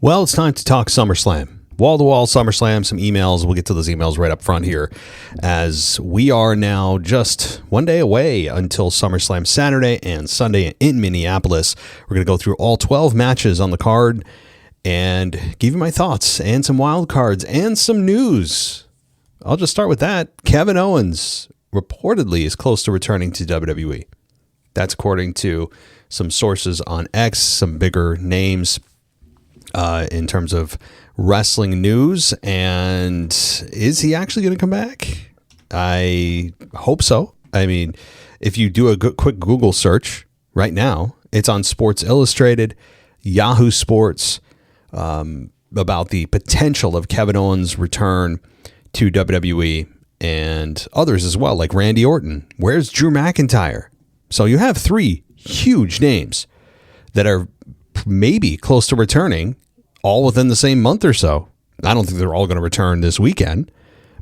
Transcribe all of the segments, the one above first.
Well, it's time to talk SummerSlam. Wall-to-wall SummerSlam, some emails. We'll get to those emails right up front here, as we are now just one day away until SummerSlam Saturday and Sunday in Minneapolis. We're going to go through all 12 matches on the card and give you my thoughts and some wild cards and some news. I'll just start with that. Kevin Owens reportedly is close to returning to WWE. That's according to some sources on X, some bigger names in terms of wrestling news. And is he actually going to come back? I hope so. I mean, if you do a quick Google search right now, it's on Sports Illustrated, Yahoo Sports, about the potential of Kevin Owens' return to WWE and others as well, like Randy Orton. Where's Drew McIntyre? So you have three huge names that are maybe close to returning all within the same month or so. I don't think they're all going to return this weekend,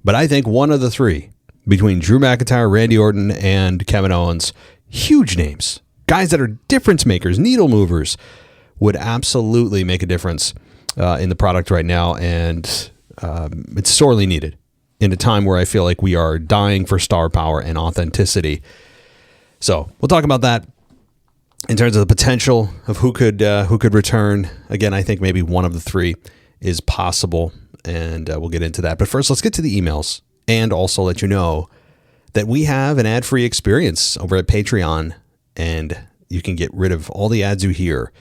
but I think one of the three, between Drew McIntyre, Randy Orton, and Kevin Owens, huge names, guys that are difference makers, needle movers, would absolutely make a difference in the product right now, and it's sorely needed in a time where I feel like we are dying for star power and authenticity. So we'll talk about that in terms of the potential of who could return. Again, I think maybe one of the three is possible, and we'll get into that. But first, let's get to the emails and also let you know that we have an ad-free experience over at Patreon, and you can get rid of all the ads you hear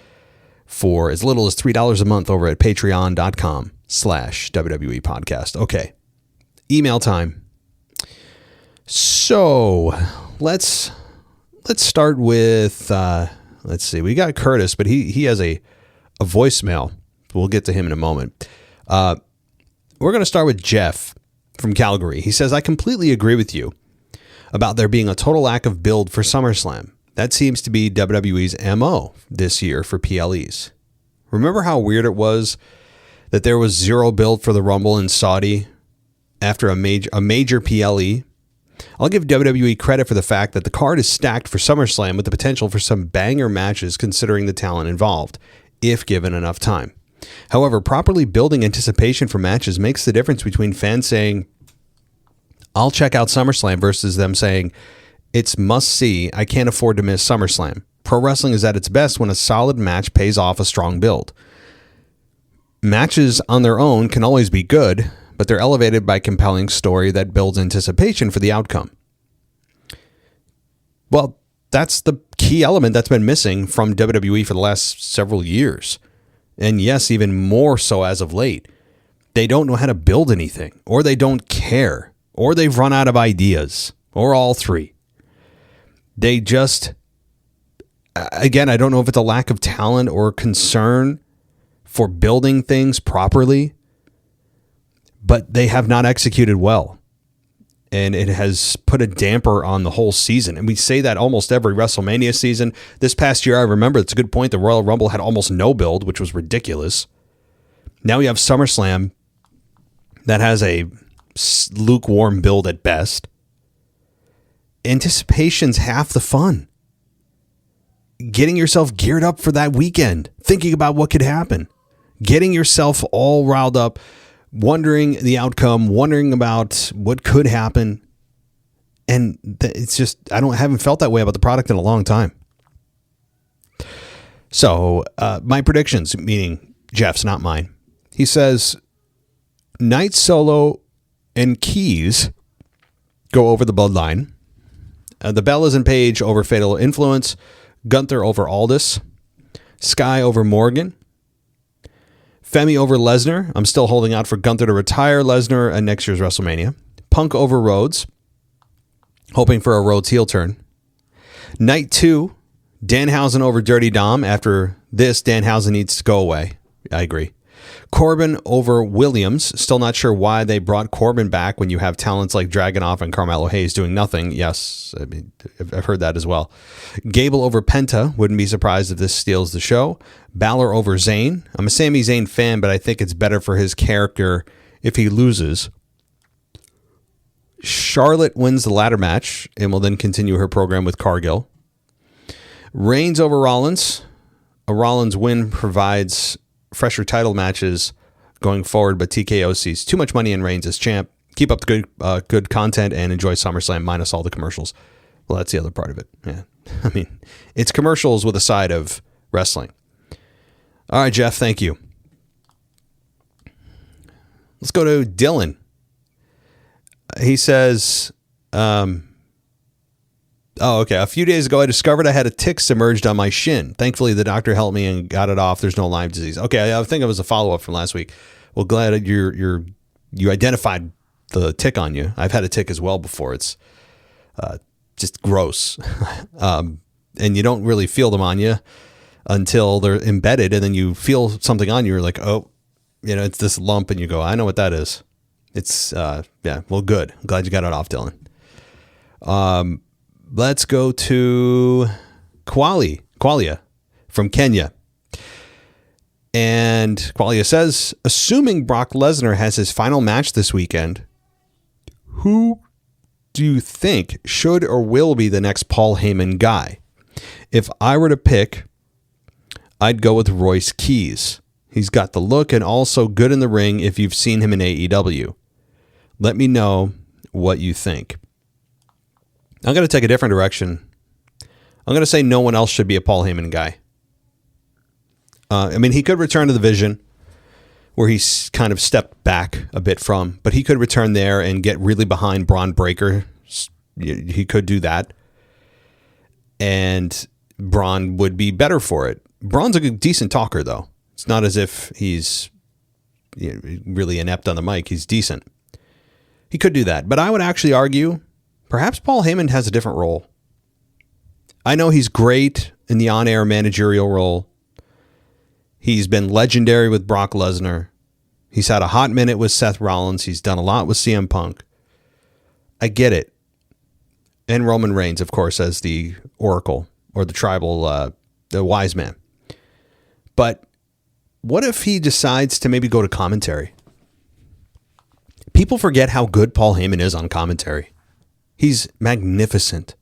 for as little as $3 a month over at patreon.com/WWE podcast. Okay, email time. So let's start with, let's see, we got Curtis, but he has a voicemail. We'll get to him in a moment. We're going to start with Jeff from Calgary. He says, I completely agree with you about there being a total lack of build for SummerSlam. That seems to be WWE's MO this year for PLEs. Remember how weird it was that there was zero build for the Rumble in Saudi after a major PLE? I'll give WWE credit for the fact that the card is stacked for SummerSlam with the potential for some banger matches considering the talent involved, if given enough time. However, properly building anticipation for matches makes the difference between fans saying, I'll check out SummerSlam versus them saying, it's must-see, I can't afford to miss SummerSlam. Pro wrestling is at its best when a solid match pays off a strong build. Matches on their own can always be good, but they're elevated by compelling story that builds anticipation for the outcome. Well, that's the key element that's been missing from WWE for the last several years. And yes, even more so as of late. They don't know how to build anything, or they don't care, or they've run out of ideas, or all three. They just, again, I don't know if it's a lack of talent or concern for building things properly, but they have not executed well. And it has put a damper on the whole season. And we say that almost every WrestleMania season. This past year, I remember, it's a good point, the Royal Rumble had almost no build, which was ridiculous. Now we have SummerSlam that has a lukewarm build at best. Anticipation's half the fun. Getting yourself geared up for that weekend, thinking about what could happen, getting yourself all riled up, wondering the outcome, wondering about what could happen. And it's just, I haven't felt that way about the product in a long time. So my predictions, meaning Jeff's, not mine. He says, Knight, Solo, and Keys go over the bloodline. The Bellas and Page over Fatal Influence. Gunther over Aldis. Sky over Morgan. Femi over Lesnar. I'm still holding out for Gunther to retire Lesnar at next year's WrestleMania. Punk over Rhodes. Hoping for a Rhodes heel turn. Night 2. Danhausen over Dirty Dom. After this, Danhausen needs to go away. I agree. Corbin over Williams. Still not sure why they brought Corbin back when you have talents like Dragunov and Carmelo Hayes doing nothing. Yes, I mean, I've heard that as well. Gable over Penta. Wouldn't be surprised if this steals the show. Balor over Zayn. I'm a Sami Zayn fan, but I think it's better for his character if he loses. Charlotte wins the ladder match and will then continue her program with Cargill. Reigns over Rollins. A Rollins win provides fresher title matches going forward, but TKO sees too much money in Reigns as champ. Keep up the good content and enjoy SummerSlam minus all the commercials. Well, that's the other part of it. Yeah. I mean, it's commercials with a side of wrestling. All right, Jeff, thank you. Let's go to Dylan. He says, okay. A few days ago, I discovered I had a tick submerged on my shin. Thankfully, the doctor helped me and got it off. There's no Lyme disease. Okay, I think it was a follow-up from last week. Well, glad you identified the tick on you. I've had a tick as well before. It's just gross. And you don't really feel them on you until they're embedded, and then you feel something on you. You're like, oh, it's this lump, and you go, I know what that is. It's, well, good. I'm glad you got it off, Dylan. Let's go to Qualia from Kenya. And Qualia says, assuming Brock Lesnar has his final match this weekend, who do you think should or will be the next Paul Heyman guy? If I were to pick, I'd go with Royce Keys. He's got the look and also good in the ring if you've seen him in AEW. Let me know what you think. I'm going to take a different direction. I'm going to say no one else should be a Paul Heyman guy. He could return to the Vision, where he's kind of stepped back a bit from, but he could return there and get really behind Braun Breaker. He could do that. And Braun would be better for it. Braun's a decent talker, though. It's not as if he's really inept on the mic. He's decent. He could do that. But I would actually argue perhaps Paul Heyman has a different role. I know he's great in the on-air managerial role. He's been legendary with Brock Lesnar. He's had a hot minute with Seth Rollins. He's done a lot with CM Punk. I get it. And Roman Reigns, of course, as the Oracle or the tribal, the wise man. But what if he decides to maybe go to commentary? People forget how good Paul Heyman is on commentary. He's magnificent.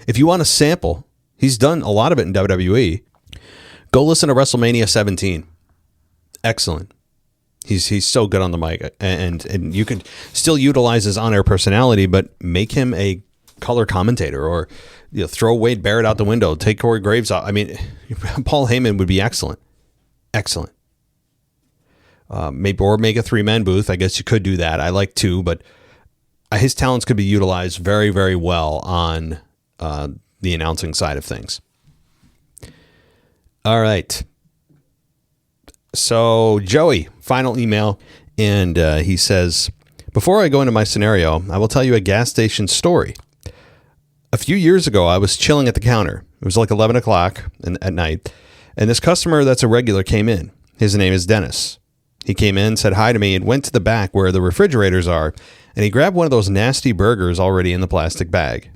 If you want a sample, he's done a lot of it in WWE. Go listen to WrestleMania 17. Excellent. He's so good on the mic, and you can still utilize his on-air personality, but make him a color commentator, or throw Wade Barrett out the window, take Corey Graves out. Paul Heyman would be excellent. Excellent. Maybe make a 3-man booth. I guess you could do that. I like 2, but his talents could be utilized very, very well on the announcing side of things. All right. So Joey, final email, and he says, before I go into my scenario, I will tell you a gas station story. A few years ago, I was chilling at the counter. It was like 11 o'clock at night, and this customer that's a regular came in. His name is Dennis. He came in, said hi to me, and went to the back where the refrigerators are, and he grabbed one of those nasty burgers already in the plastic bag.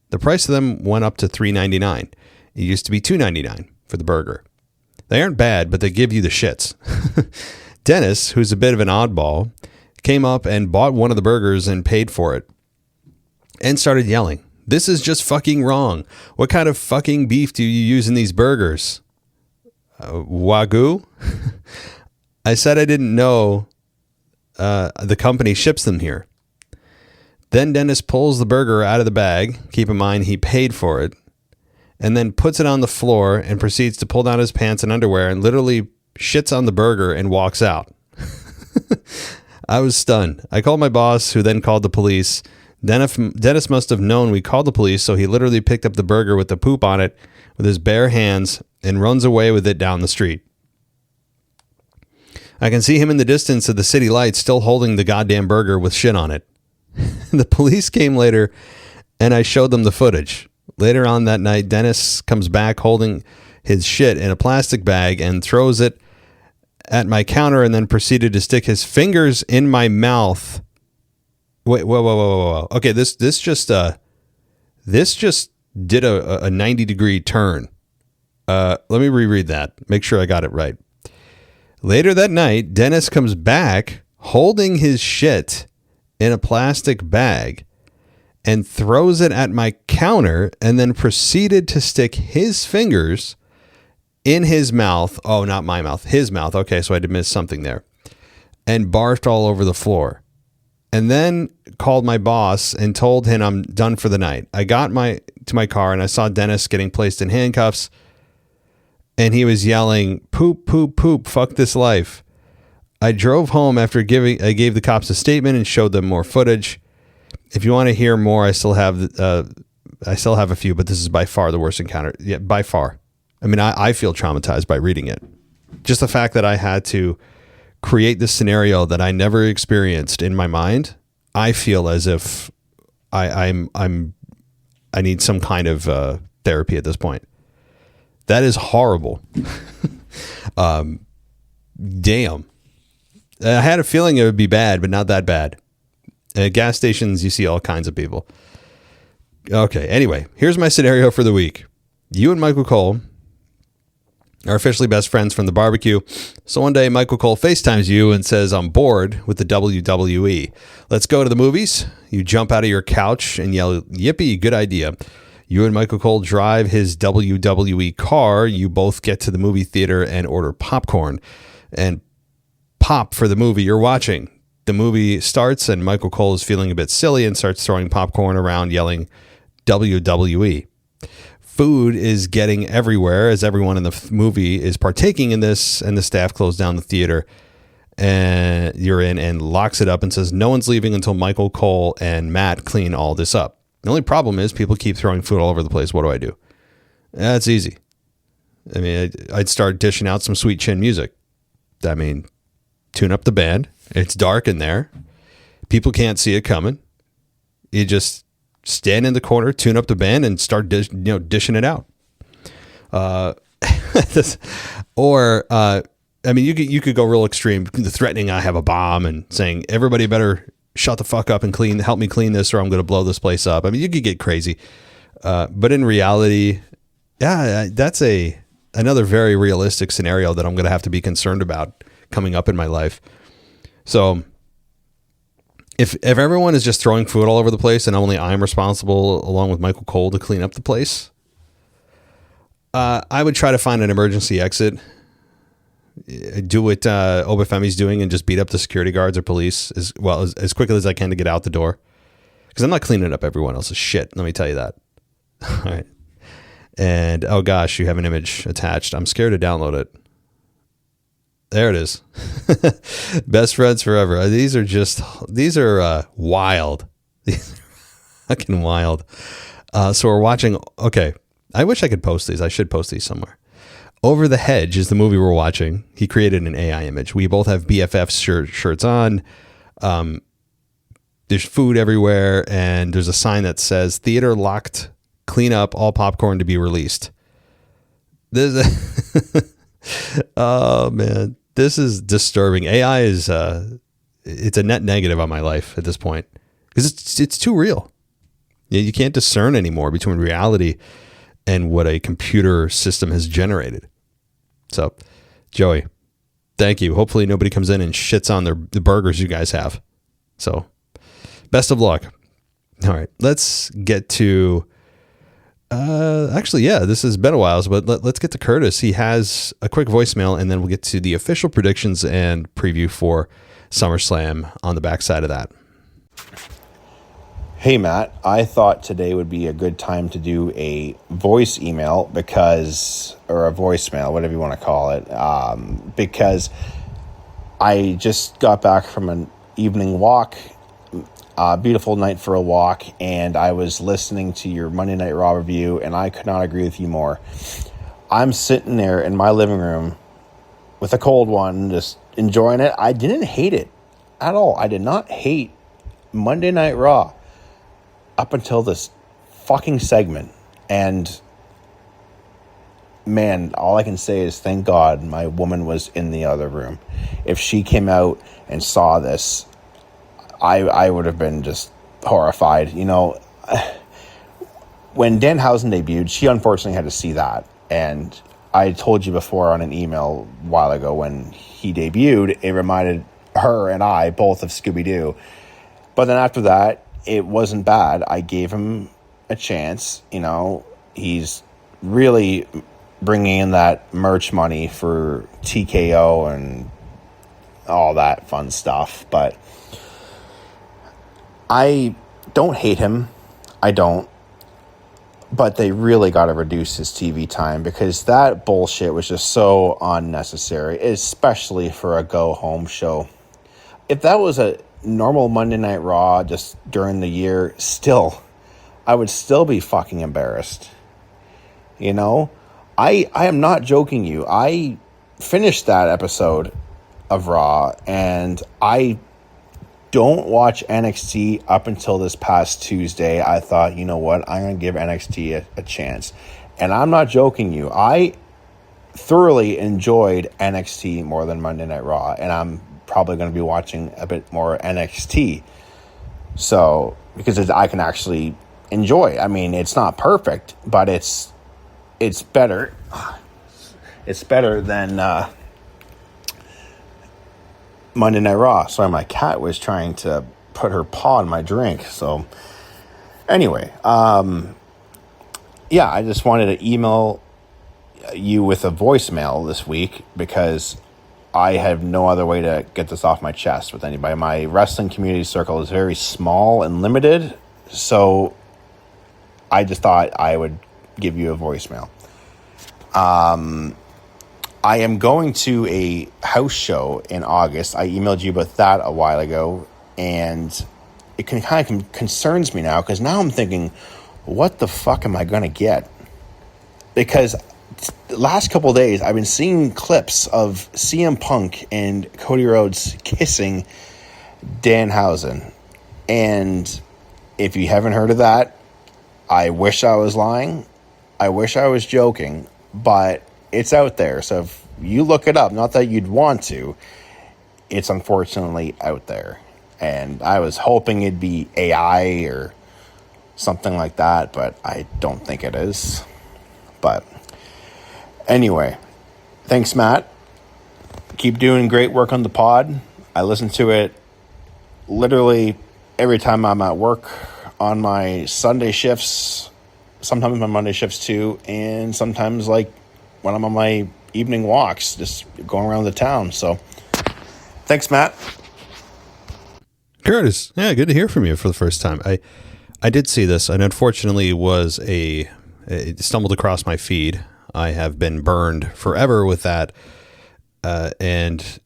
The price of them went up to $3.99. It used to be $2.99 for the burger. They aren't bad, but they give you the shits. Dennis, who's a bit of an oddball, came up and bought one of the burgers and paid for it and started yelling, "This is just fucking wrong. What kind of fucking beef do you use in these burgers? Wagyu?" I said I didn't know the company ships them here. Then Dennis pulls the burger out of the bag. Keep in mind, he paid for it. And then puts it on the floor and proceeds to pull down his pants and underwear and literally shits on the burger and walks out. I was stunned. I called my boss, who then called the police. Dennis must have known we called the police, so he literally picked up the burger with the poop on it with his bare hands and runs away with it down the street. I can see him in the distance of the city lights still holding the goddamn burger with shit on it. The police came later, and I showed them the footage. Later on that night, Dennis comes back holding his shit in a plastic bag and throws it at my counter, and then proceeded to stick his fingers in my mouth. Wait, whoa. Okay, this just did a 90-degree turn. Let me reread that. Make sure I got it right. Later that night, Dennis comes back holding his shit in a plastic bag and throws it at my counter, and then proceeded to stick his fingers in his mouth. Oh, not my mouth, his mouth. Okay, so I did miss something there. And barfed all over the floor. And then called my boss and told him I'm done for the night. I got to my car and I saw Dennis getting placed in handcuffs. And he was yelling, "Poop, poop, poop, fuck this life." I drove home after I gave the cops a statement and showed them more footage. If you want to hear more, I still have a few, but this is by far the worst encounter. Yeah, by far. I mean, I feel traumatized by reading it. Just the fact that I had to create this scenario that I never experienced in my mind, I feel as if I need some kind of therapy at this point. That is horrible. Damn. I had a feeling it would be bad, but not that bad. At gas stations, you see all kinds of people. Okay, anyway, here's my scenario for the week. You and Michael Cole are officially best friends from the barbecue. So one day, Michael Cole FaceTimes you and says, "I'm bored with the WWE. Let's go to the movies." You jump out of your couch and yell, "Yippee, good idea." You and Michael Cole drive his WWE car. You both get to the movie theater and order popcorn and pop for the movie you're watching. The movie starts and Michael Cole is feeling a bit silly and starts throwing popcorn around, yelling WWE. Food is getting everywhere as everyone in the movie is partaking in this, and the staff closed down the theater and you're in and locks it up and says no one's leaving until Michael Cole and Matt clean all this up. The only problem is people keep throwing food all over the place. What do? That's easy. I mean, I'd start dishing out some sweet chin music. I mean, tune up the band. It's dark in there. People can't see it coming. You just stand in the corner, tune up the band, and start dishing it out. I mean, you could go real extreme, threatening I have a bomb and saying everybody better shut the fuck up and help me clean this, or I'm going to blow this place up. I mean, you could get crazy, but in reality, yeah, that's another very realistic scenario that I'm going to have to be concerned about coming up in my life. So if everyone is just throwing food all over the place and only I'm responsible along with Michael Cole to clean up the place, I would try to find an emergency exit, do what Obafemi's doing and just beat up the security guards or police as quickly as I can to get out the door. Because I'm not cleaning up everyone else's shit. Let me tell you that. All right. And, oh gosh, you have an image attached. I'm scared to download it. There it is. Best friends forever. These are wild. These are fucking wild. So we're watching. Okay. I wish I could post these. I should post these somewhere. Over the Hedge is the movie we're watching. He created an AI image. We both have BFF shirts on. There's food everywhere. And there's a sign that says theater locked, clean up, all popcorn to be released. Oh man. This is disturbing. AI is it's a net negative on my life at this point because it's too real. You can't discern anymore between reality and what a computer system has generated. So, Joey, thank you. Hopefully nobody comes in and shits on the burgers you guys have. So, best of luck. All right, let's get to actually, yeah, this has been a while, but let's get to Curtis. He has a quick voicemail, and then we'll get to the official predictions and preview for SummerSlam on the backside of that. Hey, Matt, I thought today would be a good time to do a voice email or a voicemail, whatever you want to call it, because I just got back from an evening walk. Beautiful night for a walk, and I was listening to your Monday Night Raw review, and I could not agree with you more. I'm sitting there in my living room with a cold one, just enjoying it. I didn't hate it at all. I did not hate Monday Night Raw up until this fucking segment. And man, all I can say is thank God my woman was in the other room. If she came out and saw this, I would have been just horrified. You know, when Danhausen debuted, she unfortunately had to see that. And I told you before on an email a while ago when he debuted, it reminded her and I both of Scooby-Doo. But then after that, it wasn't bad. I gave him a chance. You know, he's really bringing in that merch money for TKO and all that fun stuff. But I don't hate him. I don't. But they really got to reduce his TV time, because that bullshit was just so unnecessary, especially for a go-home show. If that was a normal Monday Night Raw just during the year, still, I would still be fucking embarrassed. You know? I am not joking you. I finished that episode of Raw, and I don't watch NXT up until this past Tuesday. I thought, you know what, I'm going to give NXT a chance. And I'm not joking you. I thoroughly enjoyed NXT more than Monday Night Raw, and I'm probably going to be watching a bit more NXT. So, because I can actually enjoy it. I mean, it's not perfect, but it's better. It's better than Monday Night Raw. Sorry, my cat was trying to put her paw in my drink. So anyway, yeah, I just wanted to email you with a voicemail this week, because I have no other way to get this off my chest with anybody. My wrestling community circle is very small and limited, so I just thought I would give you a voicemail. I am going to a house show in August. I emailed you about that a while ago, and it kind of concerns me now, because now I'm thinking, what the fuck am I going to get? Because the last couple of days, I've been seeing clips of CM Punk and Cody Rhodes kissing Danhausen. And if you haven't heard of that, I wish I was lying. I wish I was joking, but it's out there. So if you look it up, not that you'd want to, it's unfortunately out there. And I was hoping it'd be AI or something like that, but I don't think it is. But anyway, thanks, Matt. Keep doing great work on the pod. I listen to it literally every time I'm at work, on my Sunday shifts, sometimes my Monday shifts too, and sometimes like when I'm on my evening walks, just going around the town. So thanks, Matt. Curtis, yeah, good to hear from you for the first time. I did see this, and unfortunately it stumbled across my feed. I have been burned forever with that. And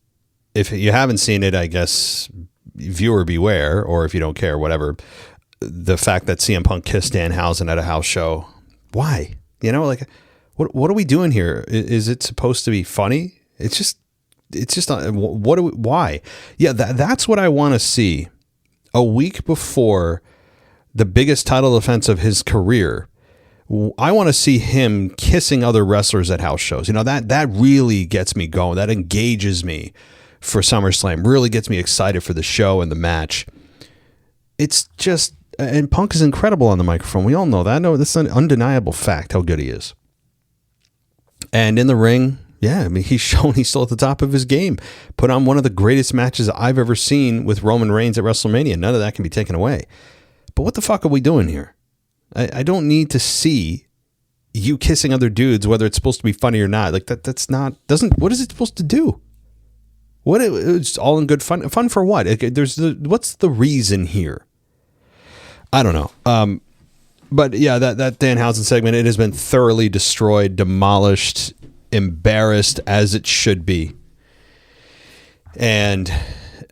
if you haven't seen it, I guess viewer beware, or if you don't care, whatever. The fact that CM Punk kissed Danhausen at a house show. Why? You know, like, what are we doing here? Is it supposed to be funny? It's just why? Yeah, that's what I want to see. A week before the biggest title defense of his career, I want to see him kissing other wrestlers at house shows. You know, that really gets me going. That engages me for SummerSlam. Really gets me excited for the show and the match. It's just, and Punk is incredible on the microphone. We all know that. No, that's an undeniable fact how good he is. And in the ring, yeah, I mean, he's shown he's still at the top of his game. Put on one of the greatest matches I've ever seen with Roman Reigns at WrestleMania. None of that can be taken away. But what the fuck are we doing here? I don't need to see you kissing other dudes, whether it's supposed to be funny or not. Like that's not, what is it supposed to do? It's all in good fun. Fun for what? What's the reason here? I don't know. But yeah, that Danhausen segment, it has been thoroughly destroyed, demolished, embarrassed, as it should be. And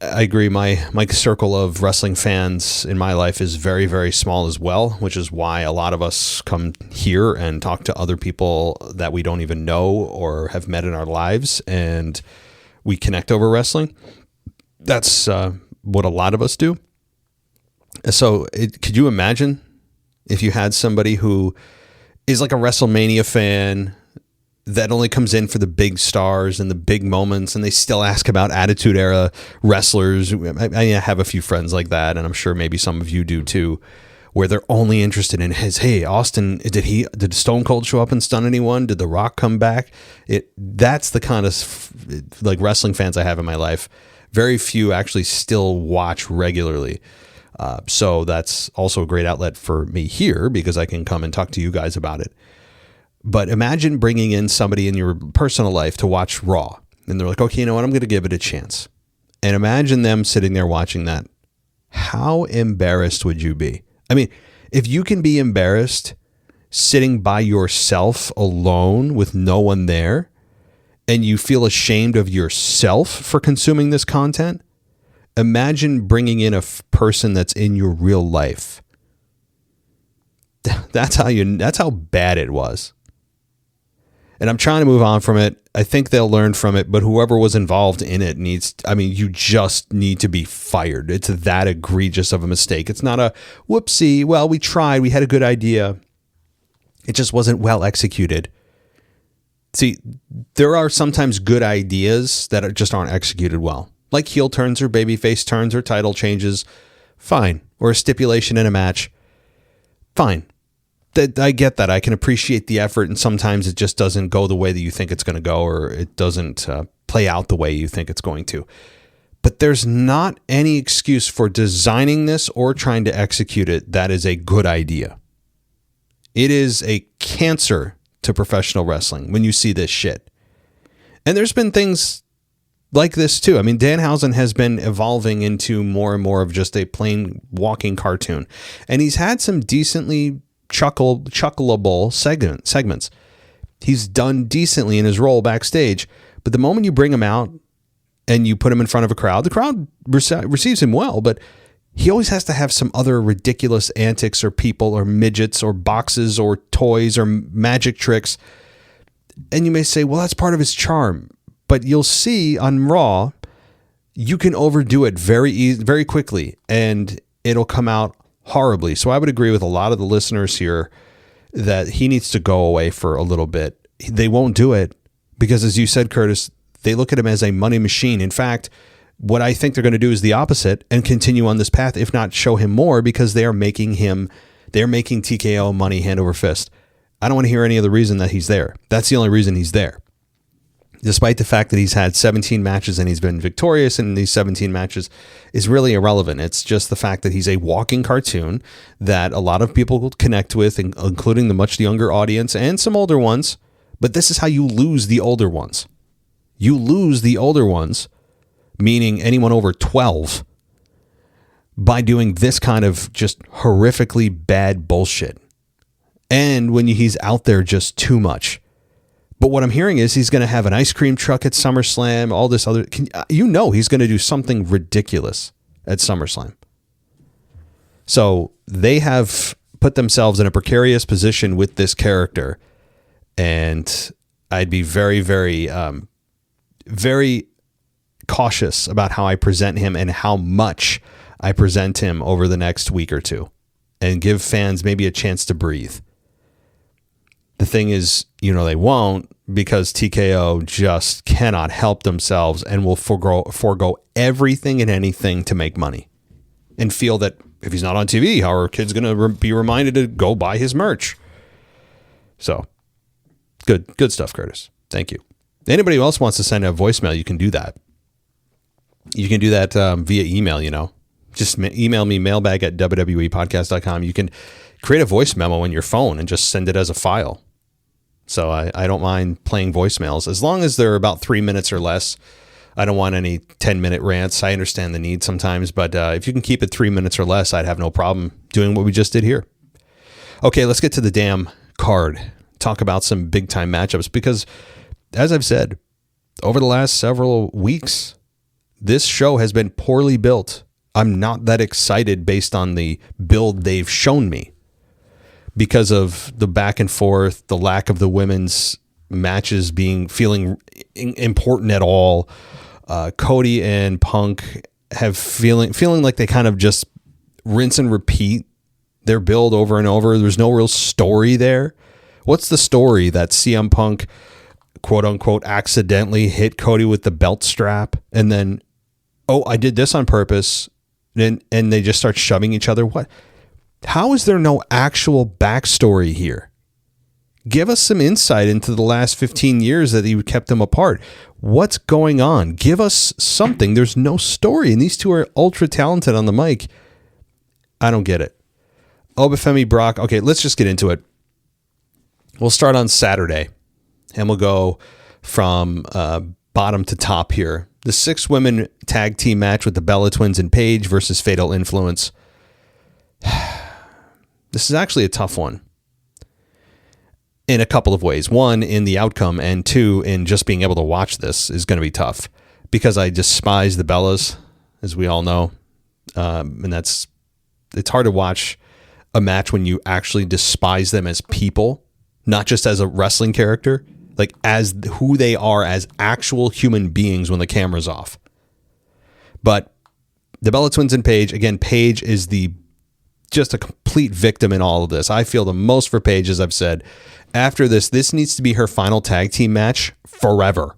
I agree. My circle of wrestling fans in my life is very, very small as well, which is why a lot of us come here and talk to other people that we don't even know or have met in our lives, and we connect over wrestling. That's what a lot of us do. So could you imagine if you had somebody who is like a WrestleMania fan that only comes in for the big stars and the big moments, and they still ask about Attitude Era wrestlers? I have a few friends like that, and I'm sure maybe some of you do too, where they're only interested in hey, Austin, did Stone Cold show up and stun anyone? Did The Rock come back? That's the kind of like wrestling fans I have in my life. Very few actually still watch regularly. So that's also a great outlet for me here, because I can come and talk to you guys about it. But imagine bringing in somebody in your personal life to watch Raw. And they're like, okay, you know what? I'm going to give it a chance. And imagine them sitting there watching that. How embarrassed would you be? I mean, if you can be embarrassed sitting by yourself alone with no one there, and you feel ashamed of yourself for consuming this content, imagine bringing in a person that's in your real life. That's how bad it was. And I'm trying to move on from it. I think they'll learn from it, but whoever was involved in it you just need to be fired. It's that egregious of a mistake. It's not a whoopsie. Well, we tried. We had a good idea. It just wasn't well executed. See, there are sometimes good ideas that just aren't executed well. Like heel turns or babyface turns or title changes. Fine. Or a stipulation in a match. Fine. I get that. I can appreciate the effort, and sometimes it just doesn't go the way that you think it's going to go, or it doesn't play out the way you think it's going to. But there's not any excuse for designing this or trying to execute it that is a good idea. It is a cancer to professional wrestling when you see this shit. And there's been things like this too. I mean, Danhausen has been evolving into more and more of just a plain walking cartoon. And he's had some decently chuckleable segments. He's done decently in his role backstage, but the moment you bring him out and you put him in front of a crowd, the crowd receives him well, but he always has to have some other ridiculous antics or people or midgets or boxes or toys or magic tricks. And you may say, well, that's part of his charm, but you'll see on Raw, you can overdo it very quickly and it'll come out horribly. So I would agree with a lot of the listeners here that he needs to go away for a little bit. They won't do it because, as you said, Curtis, they look at him as a money machine. In fact, what I think they're going to do is the opposite and continue on this path, if not show him more, because they're making TKO money hand over fist. I don't want to hear any other reason that he's there. That's the only reason he's there. Despite the fact that he's had 17 matches and he's been victorious in these 17 matches is really irrelevant. It's just the fact that he's a walking cartoon that a lot of people will connect with, including the much younger audience and some older ones. But this is how you lose the older ones. You lose the older ones, meaning anyone over 12, by doing this kind of just horrifically bad bullshit. And when he's out there just too much. But what I'm hearing is he's going to have an ice cream truck at SummerSlam, all this other, he's going to do something ridiculous at SummerSlam. So they have put themselves in a precarious position with this character. And I'd be very, very, very cautious about how I present him and how much I present him over the next week or two, and give fans maybe a chance to breathe. The thing is, they won't, because TKO just cannot help themselves and will forego everything and anything to make money, and feel that if he's not on TV, how are kids going to be reminded to go buy his merch? So good stuff, Curtis. Thank you. Anybody else wants to send a voicemail, you can do that. You can do that via email, Just email me, mailbag@wwepodcast.com. You can create a voice memo on your phone and just send it as a file. So I don't mind playing voicemails as long as they're about 3 minutes or less. I don't want any 10-minute rants. I understand the need sometimes, but if you can keep it 3 minutes or less, I'd have no problem doing what we just did here. Okay, let's get to the damn card. Talk about some big-time matchups, because, as I've said, over the last several weeks, this show has been poorly built. I'm not that excited based on the build they've shown me, because of the back and forth, the lack of the women's matches feeling important at all. Cody and Punk have feeling like they kind of just rinse and repeat their build over and over. There's no real story there. What's the story that CM Punk, quote unquote, accidentally hit Cody with the belt strap, and then, oh, I did this on purpose, and they just start shoving each other? What? How is there no actual backstory here? Give us some insight into the last 15 years that you kept them apart. What's going on? Give us something. There's no story, and these two are ultra talented on the mic. I don't get it. Obafemi Brock. Okay, let's just get into it. We'll start on Saturday, and we'll go from bottom to top here. The 6-women tag team match with the Bella Twins and Paige versus Fatal Influence. This is actually a tough one in a couple of ways. One, in the outcome, and two, in just being able to watch this is going to be tough because I despise the Bellas, as we all know. And it's hard to watch a match when you actually despise them as people, not just as a wrestling character, like as who they are as actual human beings when the camera's off. But the Bella Twins and Paige, again, Paige is just a complete victim in all of this. I feel the most for Paige, as I've said. After this needs to be her final tag team match forever.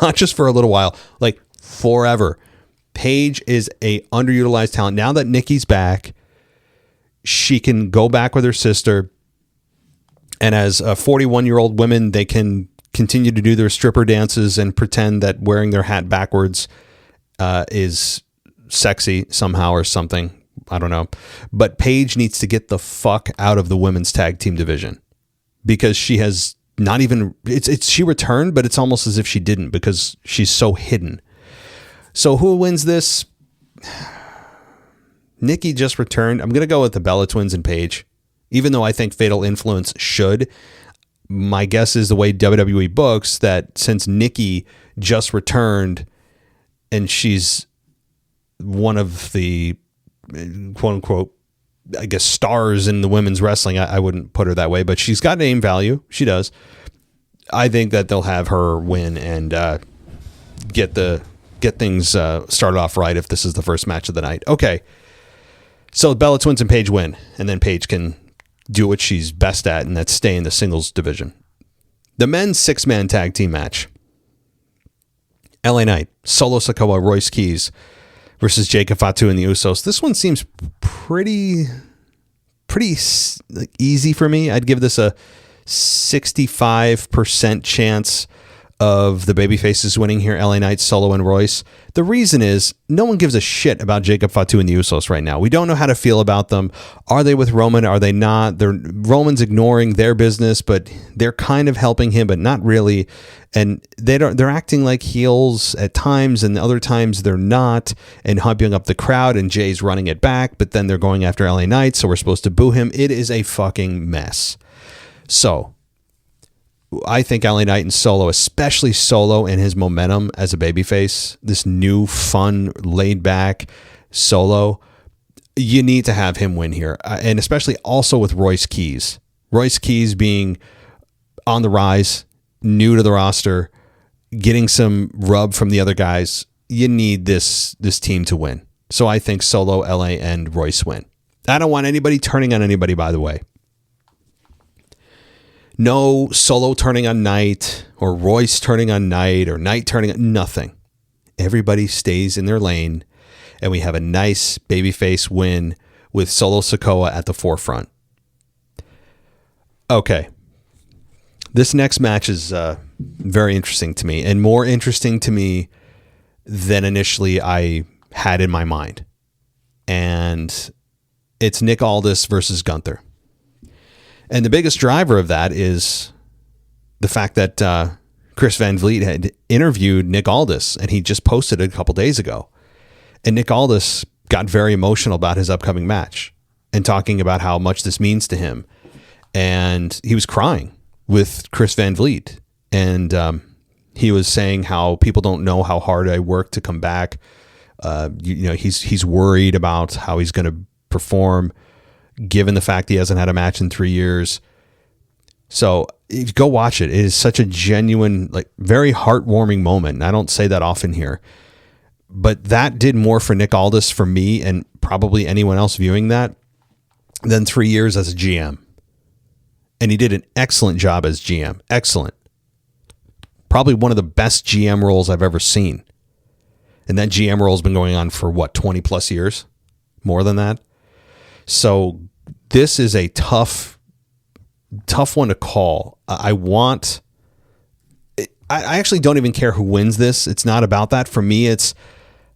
Not just for a little while, like forever. Paige is a underutilized talent. Now that Nikki's back, she can go back with her sister. And as a 41-year-old women, they can continue to do their stripper dances and pretend that wearing their hat backwards is sexy somehow or something. I don't know. But Paige needs to get the fuck out of the women's tag team division because she has not even, she returned, but it's almost as if she didn't because she's so hidden. So who wins this? Nikki just returned. I'm going to go with the Bella Twins and Paige, even though I think Fatal Influence should. My guess is the way WWE books that since Nikki just returned and she's one of the quote unquote, I guess, stars in the women's wrestling. I wouldn't put her that way, but she's got name value. She does. I think that they'll have her win and get things started off right if this is the first match of the night. Okay. So Bella Twins and Paige win, and then Paige can do what she's best at, and that's stay in the singles division. The men's 6-man tag team match. LA Knight, Solo Sikoa, Royce Keys versus Jacob Fatu and the Usos. This one seems pretty easy for me. I'd give this a 65% chance of the babyfaces winning here, LA Knight, Solo, and Royce. The reason is no one gives a shit about Jacob Fatu and the Usos right now. We don't know how to feel about them. Are they with Roman? Are they not? Roman's ignoring their business, but they're kind of helping him, but not really. And they're acting like heels at times, and other times they're not, and humping up the crowd, and Jay's running it back, but then they're going after LA Knight, so we're supposed to boo him. It is a fucking mess. So I think LA Knight and Solo, especially Solo and his momentum as a babyface, this new, fun, laid-back Solo, you need to have him win here. And especially also with Royce Keys. Royce Keys being on the rise, new to the roster, getting some rub from the other guys. You need this team to win. So I think Solo, LA, and Royce win. I don't want anybody turning on anybody, by the way. No Solo turning on Knight or Royce turning on Knight or Knight turning on nothing. Everybody stays in their lane, and we have a nice babyface win with Solo Sikoa at the forefront. Okay. This next match is very interesting to me, and more interesting to me than initially I had in my mind. And it's Nick Aldis versus Gunther. And the biggest driver of that is the fact that Chris Van Vliet had interviewed Nick Aldis, and he just posted it a couple days ago. And Nick Aldis got very emotional about his upcoming match and talking about how much this means to him. And he was crying with Chris Van Vliet. And he was saying how people don't know how hard I work to come back. He's worried about how he's going to perform, given the fact he hasn't had a match in 3 years. So go watch it. It is such a genuine, very heartwarming moment. I don't say that often here, but that did more for Nick Aldis, for me, and probably anyone else viewing that, than 3 years as a GM. And he did an excellent job as GM. Excellent. Probably one of the best GM roles I've ever seen. And that GM role has been going on for 20 plus years? More than that? So this is a tough one to call. I actually don't even care who wins this. It's not about that. For me, it's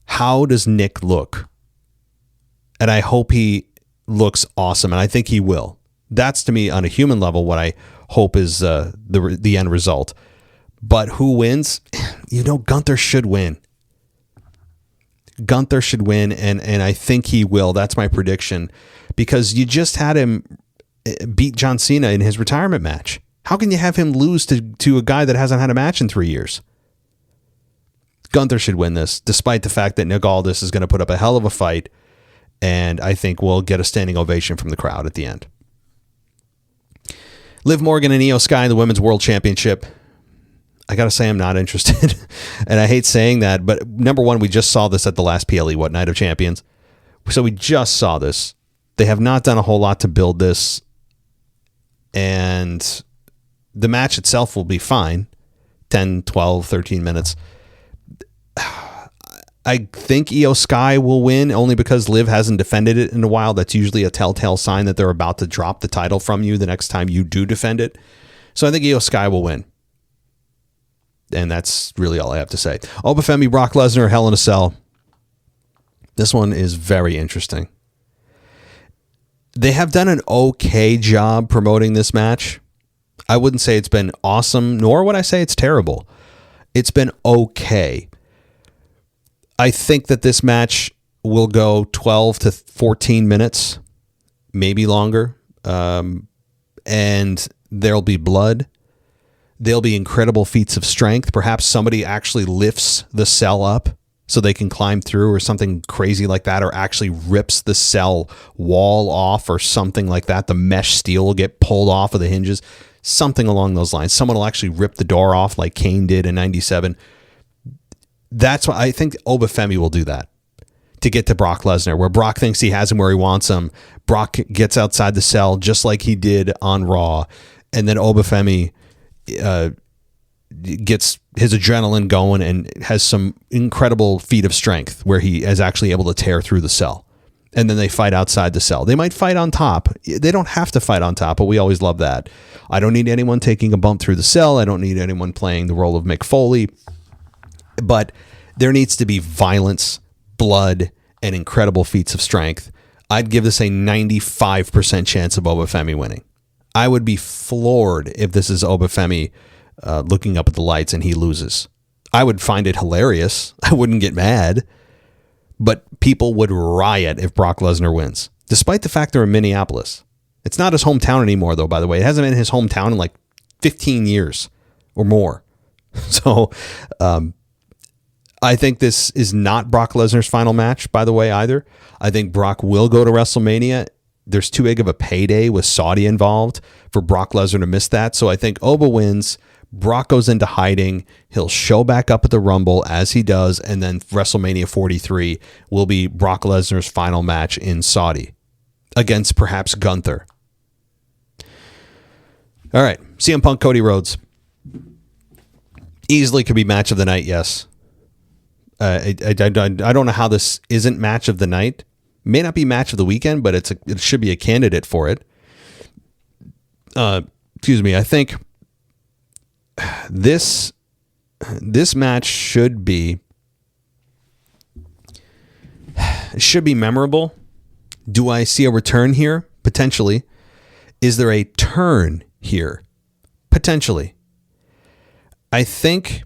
how does Nick look? And I hope he looks awesome. And I think he will. That's, to me, on a human level, what I hope is the end result. But who wins? Gunther should win. Gunther should win, and I think he will. That's my prediction, because you just had him beat John Cena in his retirement match. How can you have him lose to a guy that hasn't had a match in 3 years? Gunther should win this, despite the fact that Nick Aldis is going to put up a hell of a fight, and I think we'll get a standing ovation from the crowd at the end. Liv Morgan and Io Sky in the Women's World Championship. I got to say I'm not interested, and I hate saying that, but number one, we just saw this at the last PLE, Night of Champions? So we just saw this. They have not done a whole lot to build this, and the match itself will be fine, 10, 12, 13 minutes. I think Io Sky will win only because Liv hasn't defended it in a while. That's usually a telltale sign that they're about to drop the title from you the next time you do defend it. So I think Io Sky will win. And that's really all I have to say. Obafemi, Brock Lesnar, Hell in a Cell. This one is very interesting. They have done an okay job promoting this match. I wouldn't say it's been awesome, nor would I say it's terrible. It's been okay. I think that this match will go 12 to 14 minutes, maybe longer. And there'll be blood. There'll be incredible feats of strength. Perhaps somebody actually lifts the cell up so they can climb through, or something crazy like that, or actually rips the cell wall off or something like that. The mesh steel will get pulled off of the hinges, something along those lines. Someone will actually rip the door off like Kane did in 97. That's why I think Obafemi will do that to get to Brock Lesnar, where Brock thinks he has him where he wants him. Brock gets outside the cell just like he did on Raw. And then Obafemi gets his adrenaline going and has some incredible feat of strength where he is actually able to tear through the cell. And then they fight outside the cell. They might fight on top. They don't have to fight on top, but we always love that. I don't need anyone taking a bump through the cell. I don't need anyone playing the role of Mick Foley. But there needs to be violence, blood, and incredible feats of strength. I'd give this a 95% chance of Obafemi winning. I would be floored if this is Obafemi looking up at the lights and he loses. I would find it hilarious. I wouldn't get mad. But people would riot if Brock Lesnar wins, despite the fact they're in Minneapolis. It's not his hometown anymore, though, by the way. It hasn't been his hometown in like 15 years or more. So I think this is not Brock Lesnar's final match, by the way, either. I think Brock will go to WrestleMania. There's too big of a payday with Saudi involved for Brock Lesnar to miss that. So I think Oba wins. Brock goes into hiding. He'll show back up at the Rumble as he does. And then WrestleMania 43 will be Brock Lesnar's final match in Saudi against perhaps Gunther. All right. CM Punk, Cody Rhodes. Easily could be match of the night, yes. I don't know how this isn't match of the night. May not be match of the weekend, but it should be a candidate for it. Excuse me. I think this match should be memorable. Do I see a return here? Potentially. Is there a turn here? Potentially. I think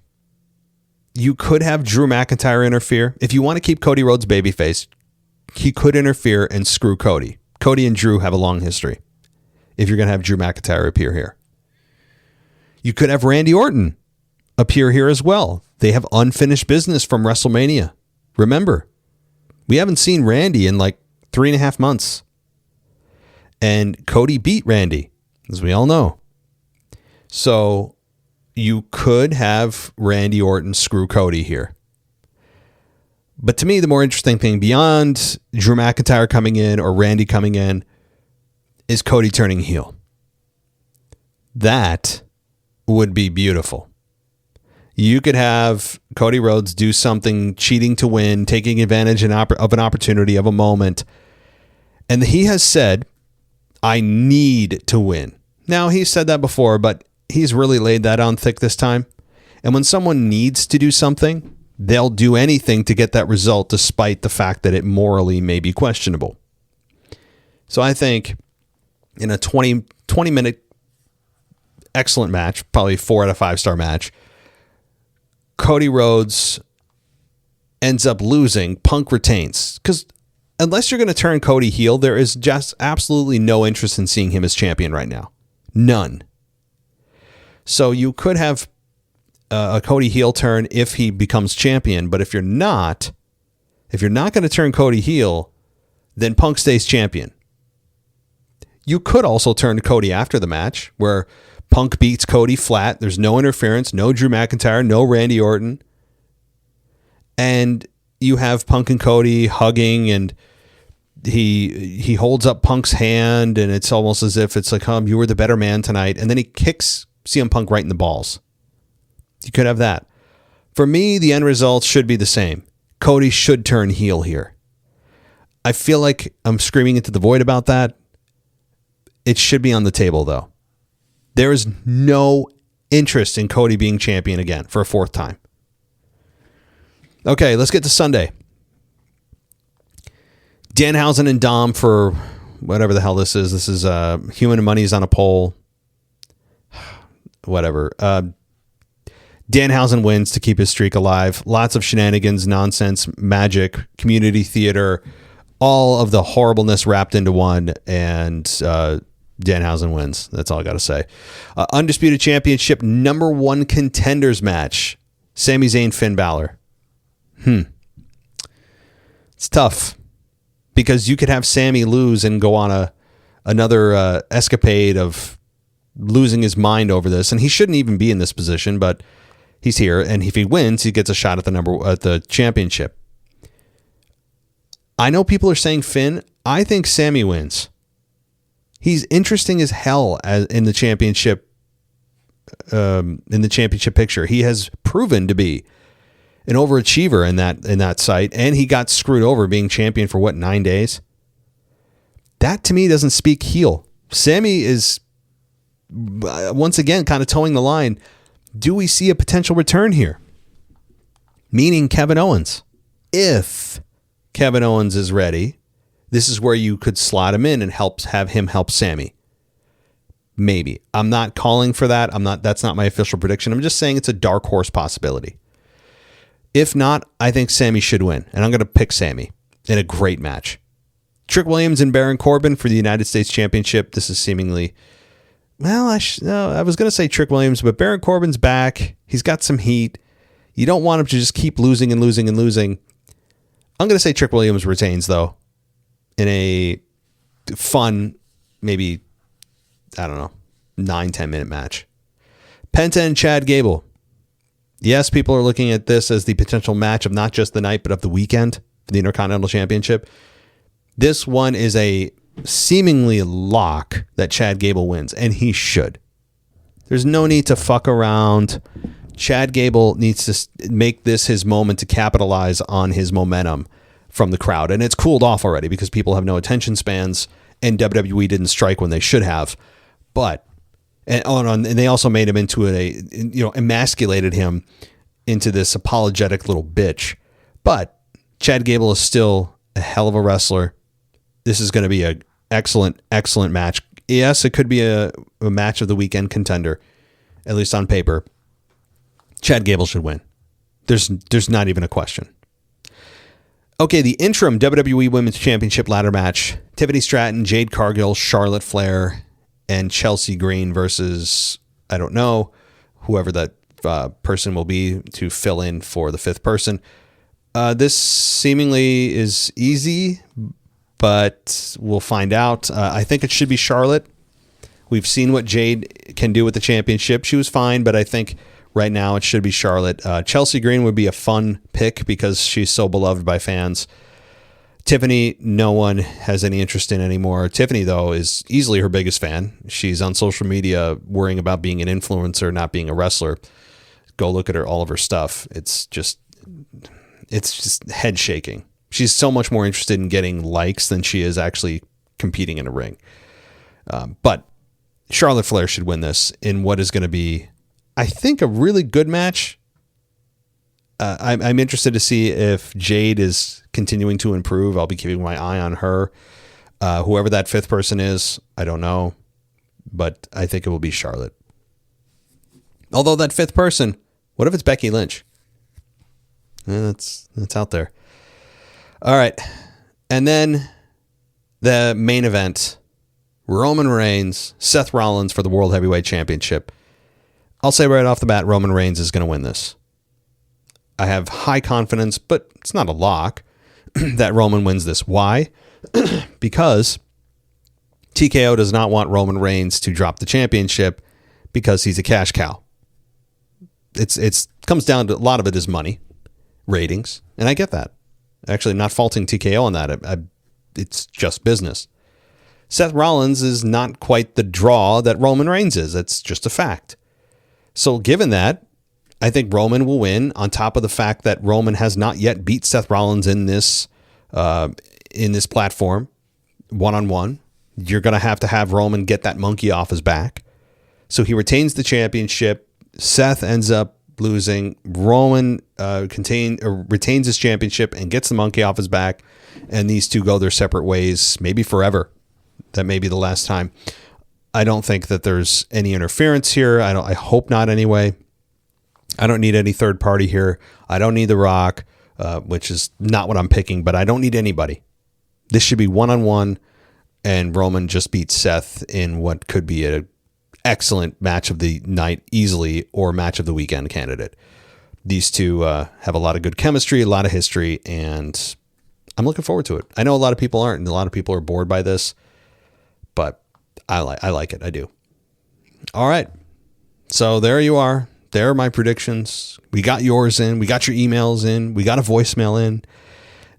you could have Drew McIntyre interfere. If you want to keep Cody Rhodes babyface, he could interfere and screw Cody. Cody and Drew have a long history. If you're going to have Drew McIntyre appear here. You could have Randy Orton appear here as well. They have unfinished business from WrestleMania. Remember, we haven't seen Randy in like 3.5 months. And Cody beat Randy, as we all know. So you could have Randy Orton screw Cody here. But to me, the more interesting thing beyond Drew McIntyre coming in or Randy coming in is Cody turning heel. That would be beautiful. You could have Cody Rhodes do something cheating to win, taking advantage of an opportunity, of a moment. And he has said, I need to win. Now, he's said that before, but he's really laid that on thick this time. And when someone needs to do something, they'll do anything to get that result, despite the fact that it morally may be questionable. So I think in a 20-minute excellent match, probably 4 out of 5 star match. Cody Rhodes ends up losing. Punk retains. Because unless you're going to turn Cody heel, there is just absolutely no interest in seeing him as champion right now. None. So you could have a Cody heel turn if he becomes champion, but if you're not going to turn Cody heel, then Punk stays champion. You could also turn Cody after the match, where Punk beats Cody flat. There's no interference, no Drew McIntyre, no Randy Orton. And you have Punk and Cody hugging, and he holds up Punk's hand, and it's almost as if it's like, you were the better man tonight. And then he kicks CM Punk right in the balls. You could have that. For me, the end result should be the same. Cody should turn heel here. I feel like I'm screaming into the void about that. It should be on the table, though. There is no interest in Cody being champion again for a 4th time. Okay, let's get to Sunday. Danhausen and Dom for whatever the hell this is. This is Human Money's on a Pole. Whatever. Danhausen wins to keep his streak alive. Lots of shenanigans, nonsense, magic, community theater, all of the horribleness wrapped into one, and Danhausen wins. That's all I got to say. Undisputed Championship number 1 contenders match. Sami Zayn, Finn Balor. It's tough because you could have Sami lose and go on another escapade of losing his mind over this, and he shouldn't even be in this position, but he's here, and if he wins, he gets a shot at the championship. I know people are saying Finn. I think Sami wins. He's interesting as hell in the championship picture. He has proven to be an overachiever in that site, and he got screwed over being champion for 9 days. That to me doesn't speak heel. Sami is once again kind of towing the line. Do we see a potential return here? Meaning Kevin Owens. If Kevin Owens is ready, this is where you could slot him in and have him help Sami. Maybe. I'm not calling for that. That's not my official prediction. I'm just saying it's a dark horse possibility. If not, I think Sami should win, and I'm going to pick Sami in a great match. Trick Williams and Baron Corbin for the United States Championship. This is seemingly, I was going to say Trick Williams, but Baron Corbin's back. He's got some heat. You don't want him to just keep losing and losing and losing. I'm going to say Trick Williams retains, though, in a fun, maybe, 9-10 minute match. Penta and Chad Gable. Yes, people are looking at this as the potential match of not just the night, but of the weekend for the Intercontinental Championship. This one is a seemingly lock that Chad Gable wins, and he should. There's no need to fuck around. Chad Gable needs to make this his moment to capitalize on his momentum from the crowd. And it's cooled off already because people have no attention spans, and WWE didn't strike when they should have. But and they also made him into emasculated him into this apologetic little bitch. But Chad Gable is still a hell of a wrestler. This is going to be an excellent, excellent match. Yes, it could be a match of the weekend contender, at least on paper. Chad Gable should win. There's not even a question. Okay, the interim WWE Women's Championship ladder match. Tiffany Stratton, Jade Cargill, Charlotte Flair, and Chelsea Green versus, I don't know, whoever that person will be to fill in for the 5th person. This seemingly is easy, but we'll find out. I think it should be Charlotte. We've seen what Jade can do with the championship. She was fine, but I think right now it should be Charlotte. Chelsea Green would be a fun pick because she's so beloved by fans. Tiffany, no one has any interest in anymore. Tiffany, though, is easily her biggest fan. She's on social media worrying about being an influencer, not being a wrestler. Go look at all of her stuff. It's just head shaking. She's so much more interested in getting likes than she is actually competing in a ring. But Charlotte Flair should win this in what is going to be, I think, a really good match. I'm interested to see if Jade is continuing to improve. I'll be keeping my eye on her. Whoever that 5th person is, I don't know, but I think it will be Charlotte. Although that fifth person, what if it's Becky Lynch? That's out there. All right. And then the main event, Roman Reigns, Seth Rollins for the World Heavyweight Championship. I'll say right off the bat, Roman Reigns is going to win this. I have high confidence, but it's not a lock, that Roman wins this. Why? Because TKO does not want Roman Reigns to drop the championship because he's a cash cow. It's comes down to, a lot of it is money, ratings, and I get that. Actually, not faulting TKO on that. It's just business. Seth Rollins is not quite the draw that Roman Reigns is. It's just a fact. So given that, I think Roman will win, on top of the fact that Roman has not yet beat Seth Rollins in this platform one-on-one. You're going to have Roman get that monkey off his back. So he retains the championship. Seth ends up losing. Roman retains his championship and gets the monkey off his back. And these two go their separate ways, maybe forever. That may be the last time. I don't think that there's any interference here. I hope not anyway. I don't need any third party here. I don't need The Rock, which is not what I'm picking, but I don't need anybody. This should be one-on-one, and Roman just beats Seth in what could be an excellent match of the night easily, or match of the weekend candidate. These two have a lot of good chemistry, a lot of history, and I'm looking forward to it. I know a lot of people aren't, and a lot of people are bored by this, but I like it. I do. All right. So there you are. There are my predictions. We got yours in. We got your emails in. We got a voicemail in.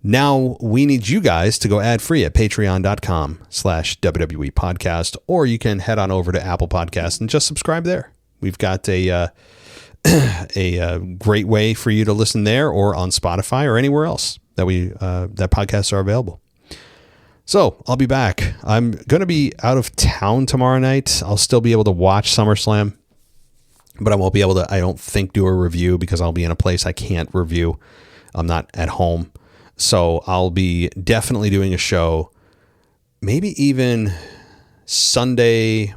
Now we need you guys to go ad free at patreon.com/WWE podcast, or you can head on over to Apple Podcasts and just subscribe there. We've got a great way for you to listen there, or on Spotify, or anywhere else that that podcasts are available. So I'll be back. I'm going to be out of town tomorrow night. I'll still be able to watch SummerSlam, but I won't be able to, I don't think, do a review because I'll be in a place I can't review. I'm not at home. So I'll be definitely doing a show, maybe even Sunday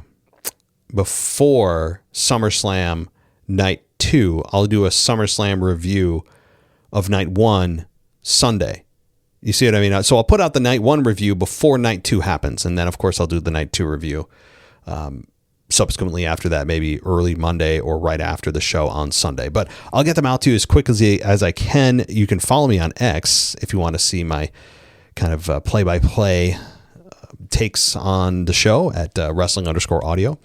before SummerSlam night 2. I'll do a SummerSlam review of night 1 Sunday. You see what I mean? So I'll put out the night 1 review before night 2 happens. And then, of course, I'll do the night 2 review subsequently after that, maybe early Monday or right after the show on Sunday. But I'll get them out to you as quick as I can. You can follow me on X if you want to see my kind of play-by-play takes on the show at wrestling_audio.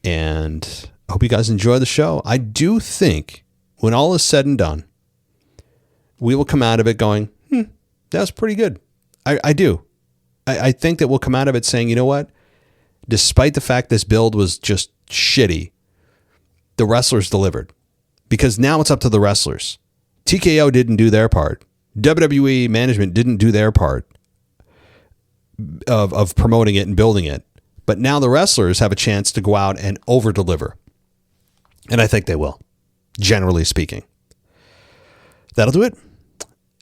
And I hope you guys enjoy the show. I do think when all is said and done, we will come out of it going, that was pretty good. I do. I think that we'll come out of it saying, you know what? Despite the fact this build was just shitty, the wrestlers delivered. Because now it's up to the wrestlers. TKO didn't do their part. WWE management didn't do their part of promoting it and building it. But now the wrestlers have a chance to go out and over-deliver. And I think they will, generally speaking. That'll do it.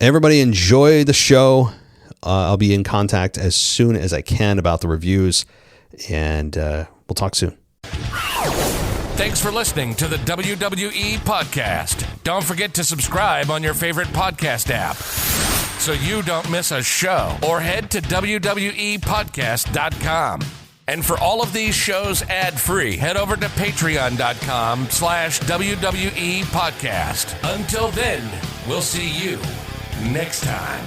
Everybody enjoy the show. I'll be in contact as soon as I can about the reviews. And we'll talk soon. Thanks for listening to the WWE Podcast. Don't forget to subscribe on your favorite podcast app so you don't miss a show, or head to WWEpodcast.com. And for all of these shows ad-free, head over to patreon.com/WWE Podcast. Until then, we'll see you next time.